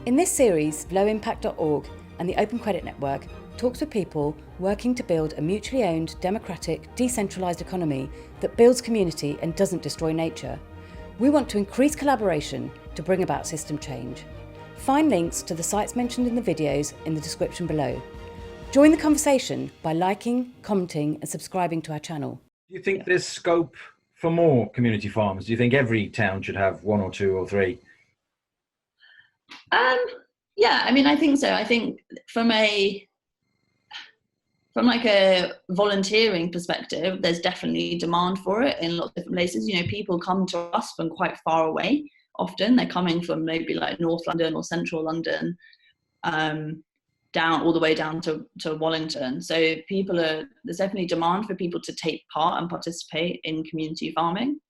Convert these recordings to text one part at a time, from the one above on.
In this series, lowimpact.org and the Open Credit Network talks with people working to build a mutually owned, democratic, decentralised economy that builds community and doesn't destroy nature. We want to increase collaboration to bring about system change. Find links to the sites mentioned in the videos in the description below. Join the conversation by liking, commenting and subscribing to our channel. Do you think there's scope for more community farms? Do you think every town should have one or two or three? Yeah, I mean, I think so. I think from like a volunteering perspective, there's definitely demand for it in lots of different places. You know, people come to us from quite far away. Often they're coming from maybe like North London or Central London, down all the way down to Wallington. So there's definitely demand for people to take part and participate in community farming.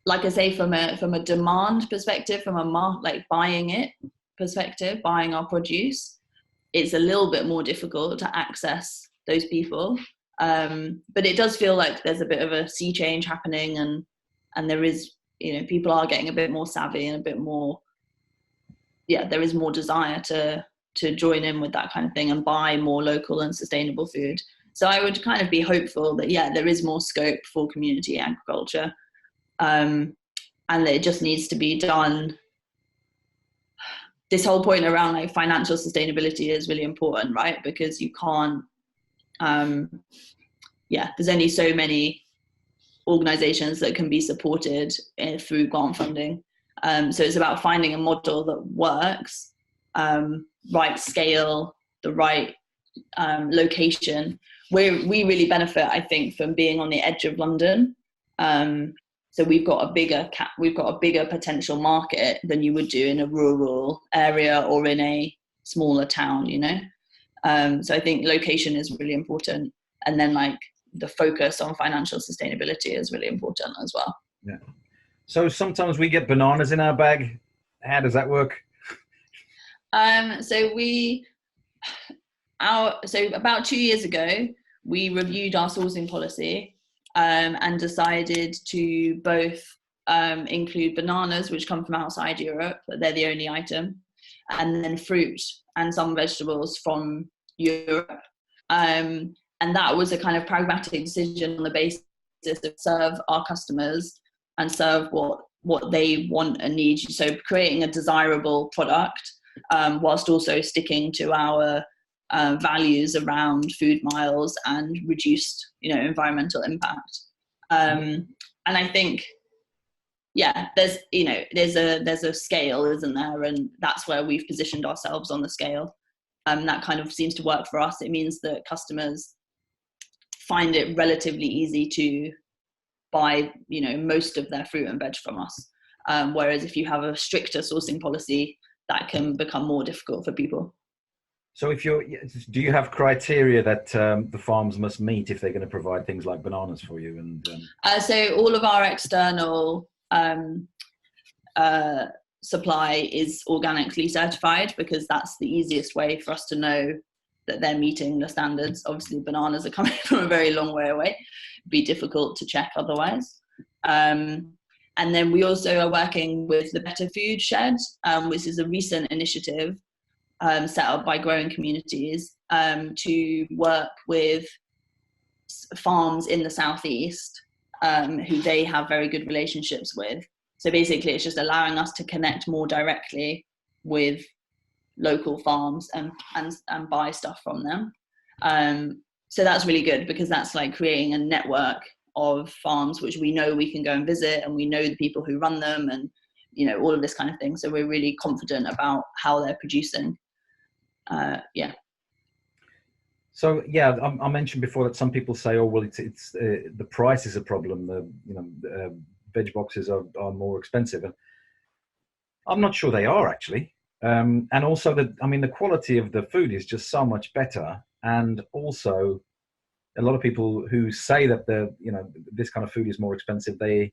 Like I say, from a demand perspective, from a buying it perspective, buying our produce, it's a little bit more difficult to access those people. But it does feel like there's a bit of a sea change happening, and there is, you know, people are getting a bit more savvy and a bit more, there is more desire to join in with that kind of thing and buy more local and sustainable food. So I would kind of be hopeful that, there is more scope for community agriculture. And that it just needs to be done. This whole point around like financial sustainability is really important, right? Because you can't, there's only so many organizations that can be supported through grant funding. So it's about finding a model that works, right scale, the right location. We really benefit, I think, from being on the edge of London. So we've got a bigger potential market than you would do in a rural area or in a smaller town, you know. So I think location is really important, and then like the focus on financial sustainability is really important as well. Yeah. So sometimes we get bananas in our bag. How does that work? So about 2 years ago, we reviewed our sourcing policy. And decided to both include bananas, which come from outside Europe, but they're the only item, and then fruit and some vegetables from Europe. And that was a kind of pragmatic decision on the basis of serve our customers and serve what they want and need. So creating a desirable product, whilst also sticking to our values around food miles and reduced, environmental impact. And I think, there's a scale, isn't there? And that's where we've positioned ourselves on the scale. That kind of seems to work for us. It means that customers find it relatively easy to buy, most of their fruit and veg from us. Whereas if you have a stricter sourcing policy, that can become more difficult for people. So do you have criteria that the farms must meet if they're going to provide things like bananas for you? And so all of our external supply is organically certified, because that's the easiest way for us to know that they're meeting the standards. Obviously, bananas are coming from a very long way away. It'd be difficult to check otherwise. And then we also are working with the Better Food Shed, which is a recent initiative set up by growing communities to work with farms in the southeast who they have very good relationships with. So basically it's just allowing us to connect more directly with local farms and buy stuff from them. So that's really good, because that's like creating a network of farms which we know we can go and visit, and we know the people who run them, and all of this kind of thing. So we're really confident about how they're producing. So I mentioned before that some people say, oh well, it's the price is a problem. The veg boxes are more expensive, and I'm not sure they are actually. And also the quality of the food is just so much better. And also, a lot of people who say that this kind of food is more expensive, they're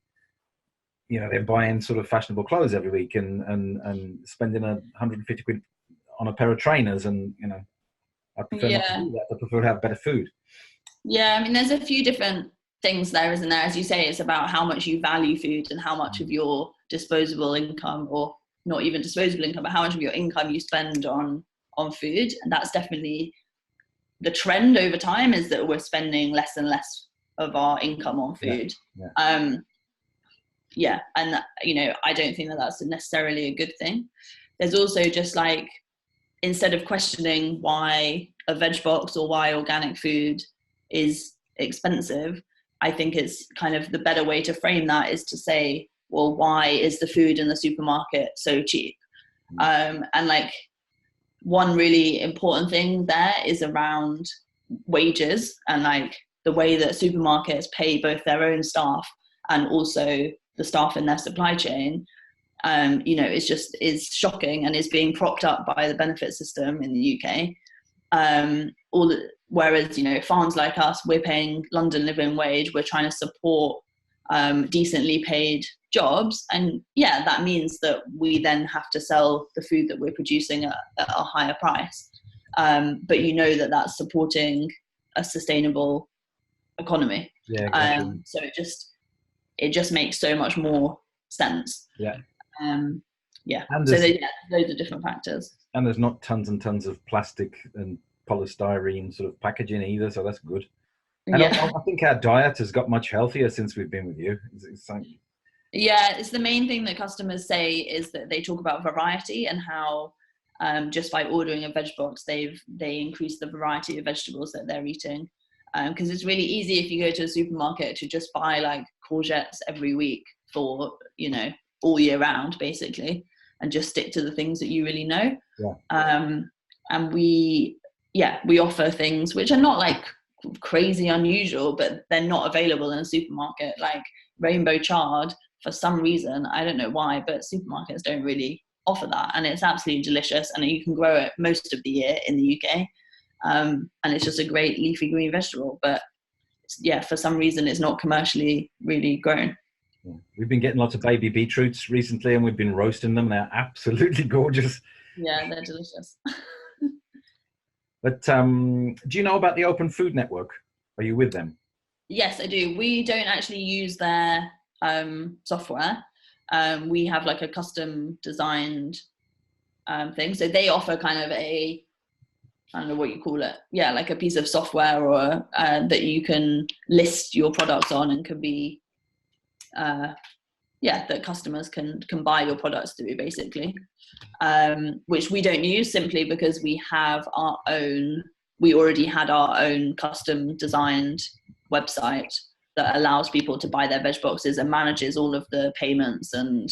buying sort of fashionable clothes every week and spending 150 quid on a pair of trainers, and I prefer not to do that. I prefer to have better food. There's a few different things there, isn't there? As you say, it's about how much you value food and how much of your disposable income or not even disposable income, but how much of your income you spend on food. And that's definitely the trend over time, is that we're spending less and less of our income on food. Yeah. And I don't think that that's necessarily a good thing. There's also just like, instead of questioning why a veg box or why organic food is expensive, I think it's kind of the better way to frame that is to say, well, why is the food in the supermarket so cheap? And like, one really important thing there is around wages, and like the way that supermarkets pay both their own staff and also the staff in their supply chain. Is shocking and is being propped up by the benefit system in the UK. Whereas, farms like us, we're paying London living wage, we're trying to support decently paid jobs. And yeah, that means that we then have to sell the food that we're producing at a higher price. But that's supporting a sustainable economy. Yeah, exactly. So it just makes so much more sense. Yeah. And so loads of different factors. And there's not tons and tons of plastic and polystyrene sort of packaging either, so that's good. And I think our diet has got much healthier since we've been with you. It's the main thing that customers say, is that they talk about variety and how just by ordering a veg box, they increase the variety of vegetables that they're eating. Because it's really easy if you go to a supermarket to just buy like courgettes every week for, all year round basically, and just stick to the things that you really know. And we offer things which are not like crazy unusual, but they're not available in a supermarket, like rainbow chard. For some reason, I don't know why, but supermarkets don't really offer that, and it's absolutely delicious, and you can grow it most of the year in the UK. And it's just a great leafy green vegetable, but for some reason it's not commercially really grown. We've been getting lots of baby beetroots recently, and we've been roasting them. They're absolutely gorgeous. Yeah, they're delicious. But do you know about the Open Food Network? Are you with them? Yes, I do. We don't actually use their software. We have like a custom designed thing. So they offer kind of I don't know what you call it. Yeah, like a piece of software or that you can list your products on, and can be that customers can buy your products through basically, which we don't use simply because we already had our own custom designed website that allows people to buy their veg boxes and manages all of the payments and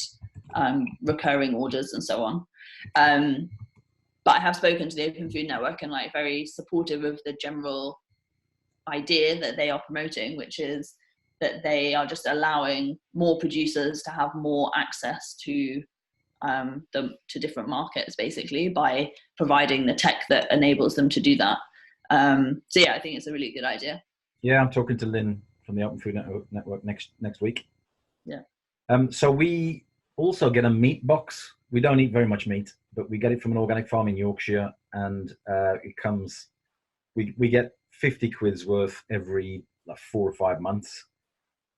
recurring orders and so on. But I have spoken to the Open Food Network, and like very supportive of the general idea that they are promoting, which is that they are just allowing more producers to have more access to different markets, basically, by providing the tech that enables them to do that. I think it's a really good idea. Yeah, I'm talking to Lynn from the Open Food Network next week. Yeah. So we also get a meat box. We don't eat very much meat, but we get it from an organic farm in Yorkshire, and it comes. We get 50 quid's worth every 4 or 5 months.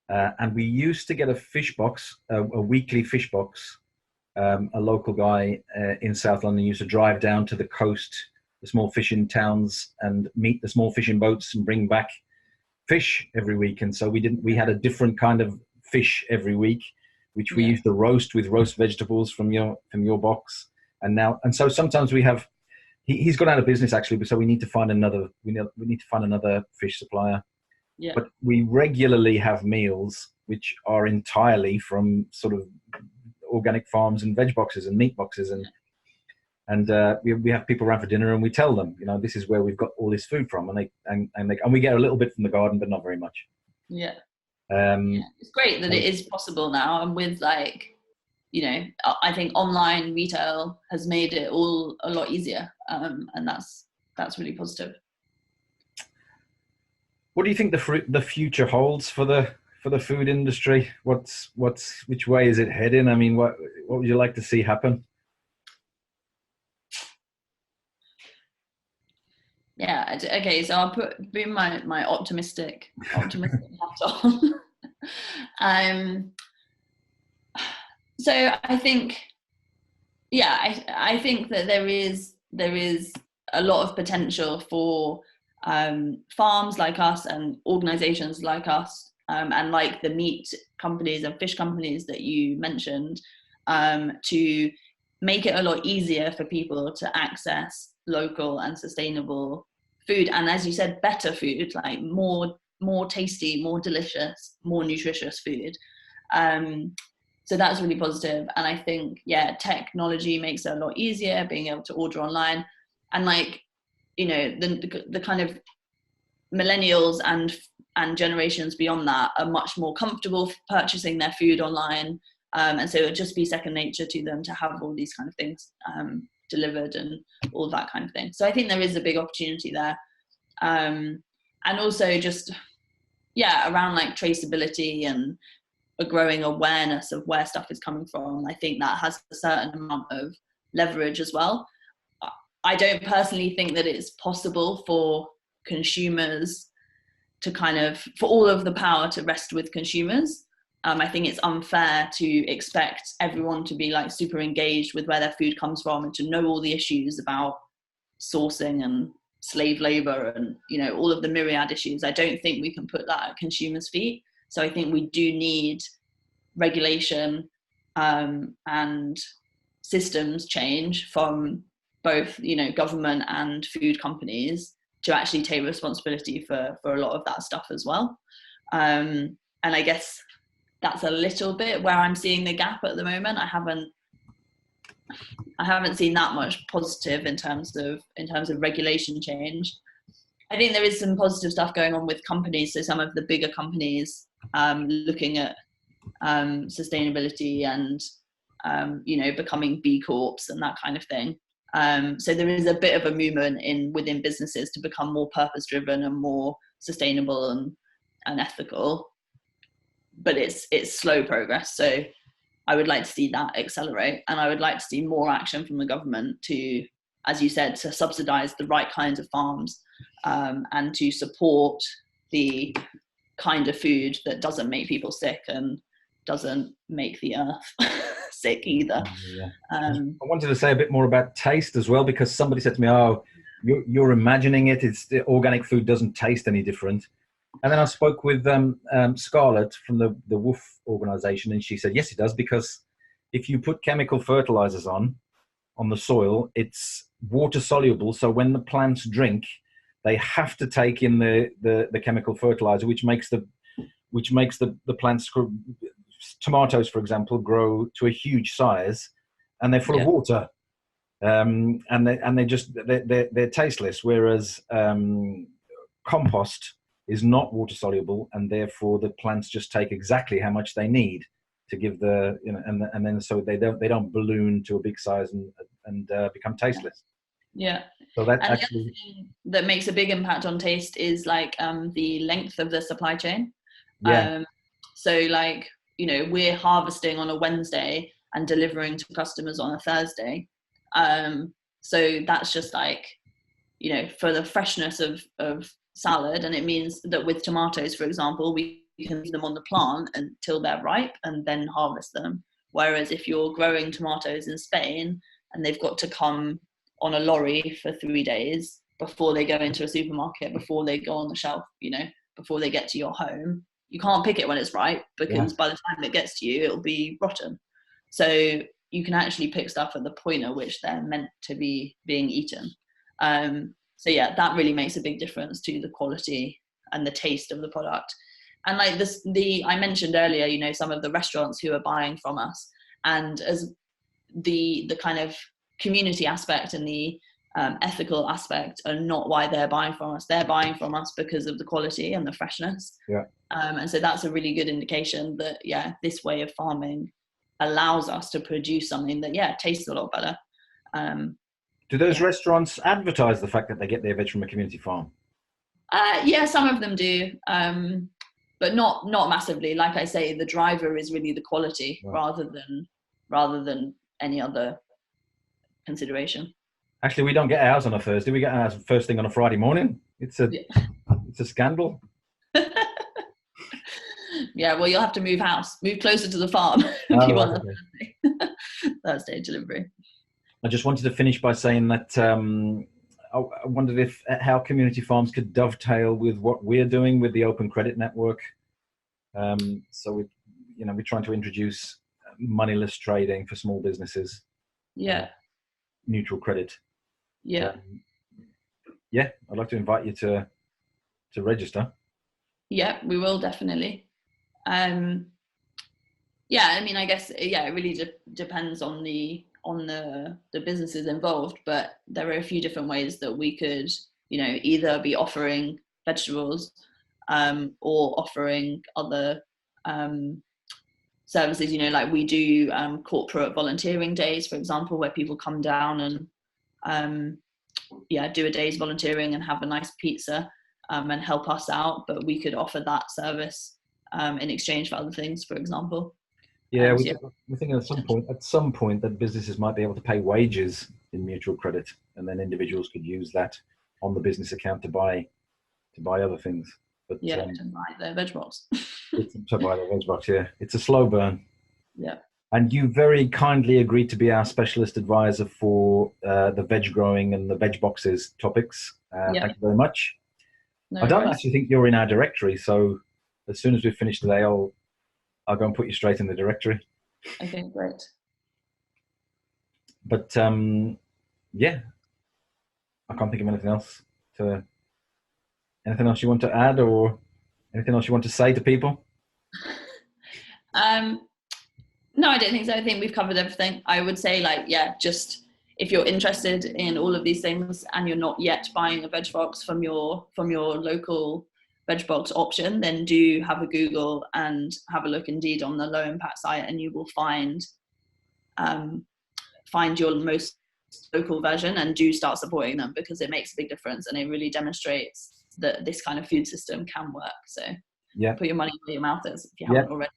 And we used to get a fish box, a weekly fish box. A local guy in South London used to drive down to the coast, the small fishing towns, and meet the small fishing boats and bring back fish every week. And so we had a different kind of fish every week, which we used to roast with roast vegetables from your box. And so sometimes we have, he's gone out of business actually, so we need to find another fish supplier. Yeah. But we regularly have meals which are entirely from sort of organic farms and veg boxes and meat boxes, and we have people around for dinner, and we tell them, this is where we've got all this food from, and we get a little bit from the garden, but not very much. Yeah. It's great that it is possible now, and with I think online retail has made it all a lot easier, and that's really positive. What do you think the future holds for the food industry? Which way is it heading? I mean, what would you like to see happen? Yeah. Okay. So I'll bring my optimistic hat on. So I think Yeah, I think that there is a lot of potential for farms like us and organizations like us, and like the meat companies and fish companies that you mentioned, to make it a lot easier for people to access local and sustainable food, and as you said, better food, like more tasty, more delicious, more nutritious food. So that's really positive. And I think, yeah, technology makes it a lot easier, being able to order online. And like, you know, the kind of millennials and generations beyond that are much more comfortable purchasing their food online. And so it would just be second nature to them to have all these kind of things delivered and all that kind of thing. So I think there is a big opportunity there. And also just, yeah, around like traceability and a growing awareness of where stuff is coming from. I think that has a certain amount of leverage as well. I don't personally think that it's possible for consumers to for all of the power to rest with consumers. I think it's unfair to expect everyone to be like super engaged with where their food comes from and to know all the issues about sourcing and slave labor and, you know, all of the myriad issues. I don't think we can put that at consumers' feet. So I think we do need regulation and systems change from both, you know, government and food companies to actually take responsibility for a lot of that stuff as well. And I guess that's a little bit where I'm seeing the gap at the moment. I haven't seen that much positive in terms of regulation change. I think there is some positive stuff going on with companies. So some of the bigger companies looking at sustainability and you know, becoming B Corps and that kind of thing. So there is a bit of a movement within businesses to become more purpose driven and more sustainable and ethical, but it's slow progress. So I would like to see that accelerate, and I would like to see more action from the government to, as you said, to subsidize the right kinds of farms and to support the kind of food that doesn't make people sick and doesn't make the earth sick either. Yeah. I wanted to say a bit more about taste as well, because somebody said to me, "Oh, you're imagining it. It's the organic food doesn't taste any different." And then I spoke with Scarlett from the WOOF organization, and she said, "Yes, it does, because if you put chemical fertilizers on the soil, it's water soluble. So when the plants drink, they have to take in the chemical fertilizer, which makes the plants, tomatoes, for example, grow to a huge size, and they're full of water, and they're tasteless. Whereas compost is not water soluble, and therefore the plants just take exactly how much they need to give the, you know, and then so they don't balloon to a big size and become tasteless." Yeah. So that and actually, the other thing that makes a big impact on taste is like the length of the supply chain. yeah. So like, you know, we're harvesting on a Wednesday and delivering to customers on a Thursday. So that's just like, you know, for the freshness of salad. And it means that with tomatoes, for example, we can leave them on the plant until they're ripe and then harvest them. Whereas if you're growing tomatoes in Spain and they've got to come on a lorry for 3 days before they go into a supermarket, before they go on the shelf, you know, before they get to your home, you can't pick it when it's ripe, because by the time it gets to you, it'll be rotten. So you can actually pick stuff at the point at which they're meant to be being eaten. So yeah, that really makes a big difference to the quality and the taste of the product. And like this, I mentioned earlier, you know, some of the restaurants who are buying from us, and as the kind of community aspect and the ethical aspect are not why they're buying from us. They're buying from us because of the quality and the freshness. Yeah. And so that's a really good indication that, yeah, this way of farming allows us to produce something that, yeah, tastes a lot better. Do those restaurants advertise the fact that they get their veg from a community farm? Yeah, some of them do, but not massively. Like I say, the driver is really the quality, rather than any other consideration. Actually, we don't get ours on a Thursday. We get ours first thing on a Friday morning. It's a scandal. Yeah, well, you'll have to move closer to the farm if you want a Thursday delivery. I just wanted to finish by saying that I wondered if how community farms could dovetail with what we're doing with the Open Credit Network. So we're trying to introduce moneyless trading for small businesses. Yeah. Neutral credit. Yeah. Yeah, I'd like to invite you to register. Yeah, we will definitely. Yeah, I mean, I guess it really depends on the businesses involved, but there are a few different ways that we could, either be offering vegetables, or offering other services. Like we do corporate volunteering days, for example, where people come down and do a day's volunteering and have a nice pizza, and help us out. But we could offer that service in exchange for other things, for example. Yeah, we're thinking at some point that businesses might be able to pay wages in mutual credit, and then individuals could use that on the business account to buy other things. But to buy their veg box. to buy the veg box, yeah. It's a slow burn. Yeah. And you very kindly agreed to be our specialist advisor for the veg growing and the veg boxes topics. Thank you very much. No I don't worries. actually think you're in our directory, so as soon as we finish today, I'll go and put you straight in the directory. Okay, great. But yeah, I can't think of anything else. Anything else you want to add, or anything else you want to say to people? No, I don't think so. I think we've covered everything. I would say, just if you're interested in all of these things and you're not yet buying a veg box from your local veg box option, then do have a Google and have a look indeed on the low impact site, and you will find your most local version, and do start supporting them, because it makes a big difference and it really demonstrates that this kind of food system can work. So put your money where your mouth is if you haven't already.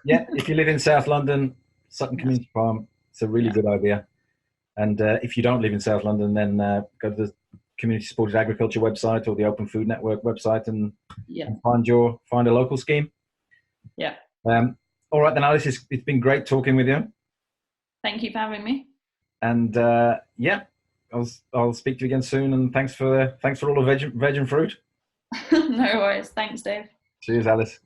Yeah, if you live in South London, Sutton Community Farm, it's a really good idea. And if you don't live in South London, then go to the Community Supported Agriculture website or the Open Food Network website and find a local scheme. Yeah. All right, then, Alice, it's been great talking with you. Thank you for having me. And I'll speak to you again soon. And thanks for all the veg and fruit. No worries. Thanks, Dave. Cheers, Alice.